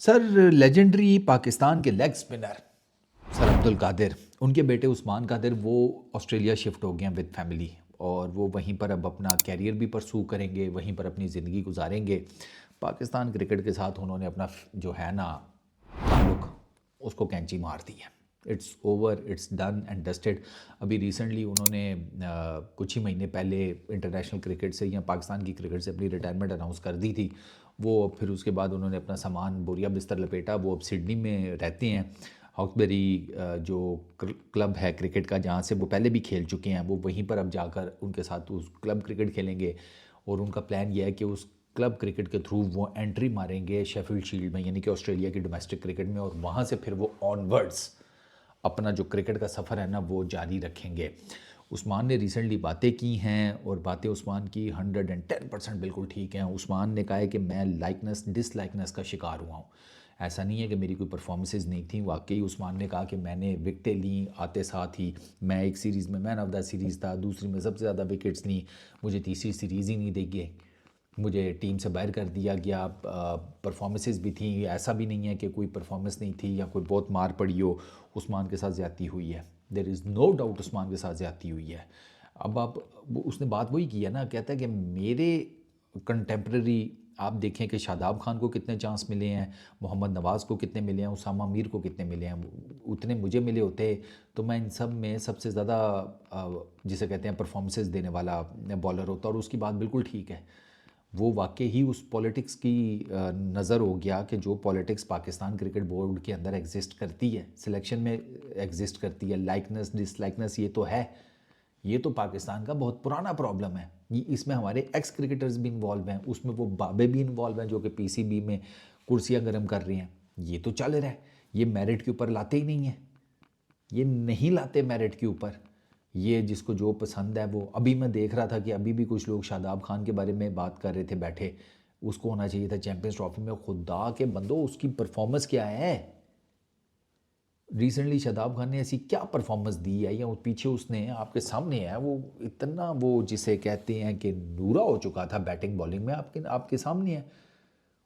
Sir, legendary Pakistan के leg spinner sir Abdul Qadir, उनके बेटे उस्मान कादिर वो ऑस्ट्रेलिया शिफ्ट हो गए हैं विद फैमिली। और वो वहीं पर अब अपना कैरियर भी परसू करेंगे, वहीं पर अपनी ज़िंदगी गुजारेंगे। पाकिस्तान क्रिकेट के साथ उन्होंने अपना जो है ना ताल्लुक, उसको कैंची मार दी है। It's over, it's done and dusted. अभी रिसेंटली उन्होंने कुछ ही महीने पहले इंटरनेशनल क्रिकेट से या पाकिस्तान की क्रिकेट से अपनी रिटायरमेंट अनाउंस कर दी थी। वो फिर उसके बाद उन्होंने अपना सामान बोरिया बिस्तर लपेटा, वो अब सिडनी में रहते हैं। हॉक्सबेरी जो क्लब है क्रिकेट का, जहाँ से वो पहले भी खेल चुके हैं, वो वहीं पर अब जाकर उनके साथ उस क्लब क्रिकेट खेलेंगे। और उनका प्लान ये है कि उस क्लब क्रिकेट के थ्रू वो एंट्री मारेंगे शेफील्ड शील्ड में, यानी कि ऑस्ट्रेलिया की डोमेस्टिक क्रिकेट में, और वहाँ से फिर वो ऑनवर्ड्स अपना जो क्रिकेट का सफ़र है ना वो जारी रखेंगे। उस्मान ने रिसेंटली बातें की हैं, और बातें उस्मान की 110% बिल्कुल ठीक हैं। उस्मान ने कहा है कि मैं लाइकनेस डिसलाइकनेस का शिकार हुआ हूँ। ऐसा नहीं है कि मेरी कोई परफॉर्मेंसेज नहीं थी। वाकई उस्मान ने कहा कि मैंने विकटें ली आते साथ ही। मैं एक सीरीज़ में मैन ऑफ द सीरीज़ था, दूसरी में सबसे ज़्यादा विकेट्स ली, मुझे तीसरी सीरीज़ ही नहीं दी गई, मुझे टीम से बाहर कर दिया गया। परफॉर्मेंसेस भी थी, ऐसा भी नहीं है कि कोई परफॉर्मेंस नहीं थी या कोई बहुत मार पड़ी हो। उस्मान के साथ ज़्यादती हुई है, there is no doubt Usman के साथ ज़्यादती हुई है। अब आप उसने बात वही की है ना, कहता है कि मेरे कंटेम्प्रेरी आप देखें कि शादाब खान को कितने चांस मिले हैं, मोहम्मद नवाज़ को कितने मिले हैं, उसामा मीर को कितने मिले हैं, उतने मुझे मिले होते तो मैं इन सब में सबसे ज़्यादा जिसे कहते हैं परफॉर्मेंसेस देने वाला बॉलर होता। और उसकी बात बिल्कुल ठीक है। वो वाकई ही उस पॉलिटिक्स की नज़र हो गया कि जो पॉलिटिक्स पाकिस्तान क्रिकेट बोर्ड के अंदर एग्जिस्ट करती है, सिलेक्शन में एग्जिस्ट करती है, लाइकनेस डिसलाइकनेस, ये तो है। ये तो पाकिस्तान का बहुत पुराना प्रॉब्लम है। ये इसमें हमारे एक्स क्रिकेटर्स भी इन्वॉल्व हैं, उसमें वो बाबे भी इन्वॉल्व हैं जो कि पीसीबी में कुर्सियां गर्म कर रही हैं। ये तो चल रहा है, ये मेरिट के ऊपर लाते ही नहीं है, ये नहीं लाते मेरिट के ऊपर। ये जिसको जो पसंद है वो, अभी मैं देख रहा था कि अभी भी कुछ लोग शादाब खान के बारे में बात कर रहे थे बैठे, उसको होना चाहिए था चैंपियंस ट्रॉफी में। खुदा के बंदो, उसकी परफॉर्मेंस क्या है? रिसेंटली शादाब खान ने ऐसी क्या परफॉर्मेंस दी है, या पीछे उसने आपके सामने है, वो इतना वो जिसे कहते हैं कि नूरा हो चुका था बैटिंग बॉलिंग में, आपके आपके सामने है।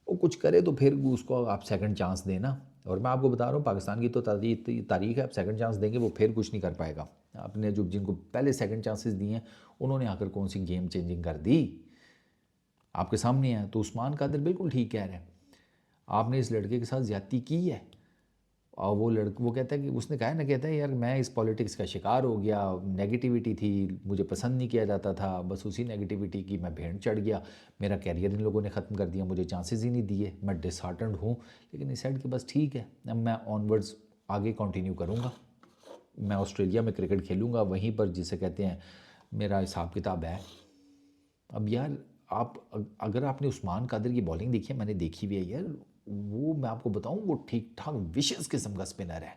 वो कुछ करे तो फिर उसको आप सेकंड चांस देना। और मैं आपको बता रहा हूँ, पाकिस्तान की तो तारीख है, आप सेकंड चांस देंगे वो फिर कुछ नहीं कर पाएगा। आपने जो जिनको पहले सेकंड चांसेस दिए हैं, उन्होंने आकर कौन सी गेम चेंजिंग कर दी, आपके सामने है। तो उस्मान कादिर बिल्कुल ठीक कह रहे हैं, आपने इस लड़के के साथ ज़्यादती की है। और वो कहता है कि उसने कहा है ना, कहता है यार मैं इस पॉलिटिक्स का शिकार हो गया, नेगेटिविटी थी, मुझे पसंद नहीं किया जाता था, बस उसी नेगेटिविटी की मैं भेंट चढ़ गया, मेरा कैरियर इन लोगों ने ख़त्म कर दिया, मुझे चांसेस ही नहीं दिए, मैं डिसहार्टेंड हूँ। लेकिन इस साइड के बस ठीक है, अब मैं ऑनवर्ड्स आगे कंटिन्यू करूँगा, मैं ऑस्ट्रेलिया में क्रिकेट खेलूँगा, वहीं पर जिसे कहते हैं मेरा हिसाब किताब है। अब यार आप अगर आपने उस्मान कादिर की बॉलिंग देखी है, मैंने देखी हुई है यार, वो मैं आपको बताऊं, वो ठीक ठाक विशेष किस्म का स्पिनर है।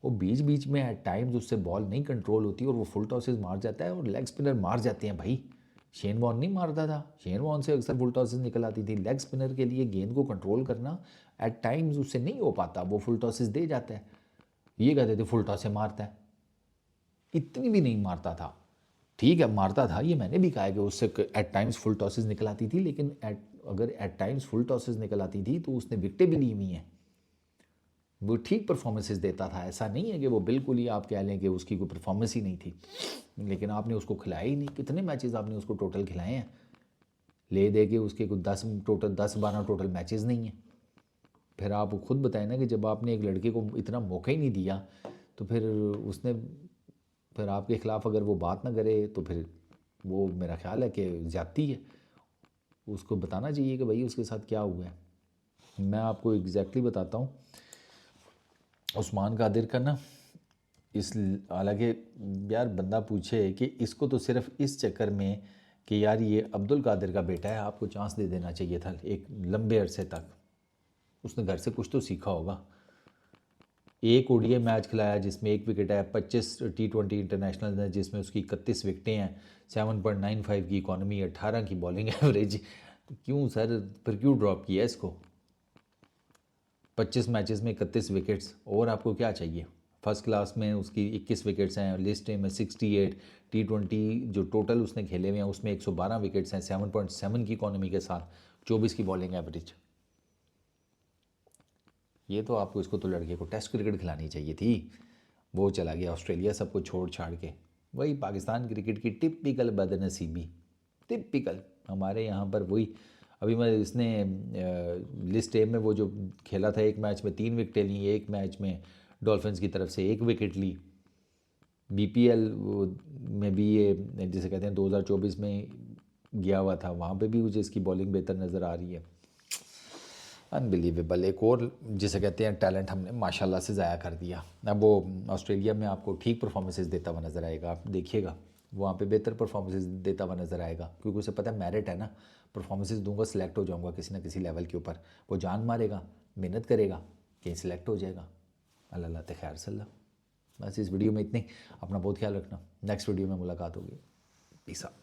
वो बीच बीच में एट टाइम्स उससे बॉल नहीं कंट्रोल होती और वो फुल टॉसेस मार जाता है, और लेग स्पिनर मार जाते हैं भाई। शेन वॉर्न नहीं मारता था, शेन वॉर्न से अक्सर फुल टॉसेस निकल आती थी। लेग स्पिनर के लिए गेंद को कंट्रोल करना एट टाइम्स उससे नहीं हो पाता, वो फुल टॉसेस दे जाता है। ये कहते थे फुल टॉस से मारता है, इतनी भी नहीं मारता था। ठीक है मारता था, ये मैंने भी कहा है कि उससे एट टाइम्स फुल टॉसेस निकल आती थी, लेकिन अगर एट टाइम्स फुल टॉसेस निकल आती थी तो उसने विकटें भी ली हुई हैं। वो ठीक परफॉर्मेंसेस देता था, ऐसा नहीं है कि वो बिल्कुल ही आप कह लें कि उसकी कोई परफॉर्मेंस ही नहीं थी। लेकिन आपने उसको खिलाया ही नहीं। कितने मैचेस आपने उसको टोटल खिलाए हैं? ले दे के उसके कुछ 10-12 टोटल मैचेस नहीं हैं। फिर आप खुद बताएं ना कि जब आपने एक लड़के को इतना मौका ही नहीं दिया, तो फिर उसने, फिर आपके ख़िलाफ़ अगर वो बात ना करे तो फिर वो मेरा ख्याल है कि ज़्यादती है। उसको बताना चाहिए कि भाई उसके साथ क्या हुआ है। मैं आपको एग्जैक्टली बताता हूँ, उस्मान कादिर का ना, इस हालांकि यार बंदा पूछे कि इसको तो सिर्फ इस चक्कर में कि यार ये अब्दुल कादिर का बेटा है, आपको चांस दे देना चाहिए था एक लंबे अरसे तक। उसने घर से कुछ तो सीखा होगा। एक ओडीआई मैच खिलाया जिसमें एक विकेट है, 25 T20 इंटरनेशनल है जिसमें उसकी 31 विकटें हैं, 7.95 की इकॉनमी, 18 की बॉलिंग एवरेज। क्यों सर, फिर क्यों ड्रॉप किया इसको? 25 मैचेस में 31 विकेट्स, और आपको क्या चाहिए? फर्स्ट क्लास में उसकी 21 विकेट्स हैं, लिस्ट में 68, T20 जो टोटल उसने खेले हुए हैं उसमें 112 विकेट्स हैं, 7.7 की इकॉनमी के साथ, 24 की बॉलिंग एवरेज। ये तो आपको, इसको तो लड़के को टेस्ट क्रिकेट खिलानी चाहिए थी, वो चला गया ऑस्ट्रेलिया सबको छोड़ छाड़ के। वही पाकिस्तान क्रिकेट की टिपिकल बदनसीबी, टिपिकल। हमारे यहाँ पर वही, अभी मैं इसने लिस्ट ए में वो जो खेला था, एक मैच में 3 विकेटें ली, एक मैच में डॉल्फिन्स की तरफ से 1 विकेट ली। बीपीएल में भी ये जिसे कहते हैं 2024 में गया हुआ था, वहाँ पे भी मुझे इसकी बॉलिंग बेहतर नज़र आ रही है। अनबिलीवेबल, एक और जिसे कहते हैं टैलेंट हमने माशाल्लाह से ज़ाया कर दिया। अब वो ऑस्ट्रेलिया में आपको ठीक परफॉर्मेंसेस देता हुआ नज़र आएगा, आप देखिएगा वहाँ पे बेहतर परफॉर्मेंसेस देता हुआ नज़र आएगा, क्योंकि उसे पता है मेरिट है ना, परफॉर्मेंसेस दूंगा सिलेक्ट हो जाऊँगा किसी ना किसी लेवल के ऊपर। वो जान मारेगा, मेहनत करेगा, कहीं सिलेक्ट हो जाएगा। अल्लाह लाते खैर सल्ला। बस इस वीडियो में इतने, अपना बहुत ख्याल रखना, नेक्स्ट वीडियो में मुलाकात होगी। Peace out.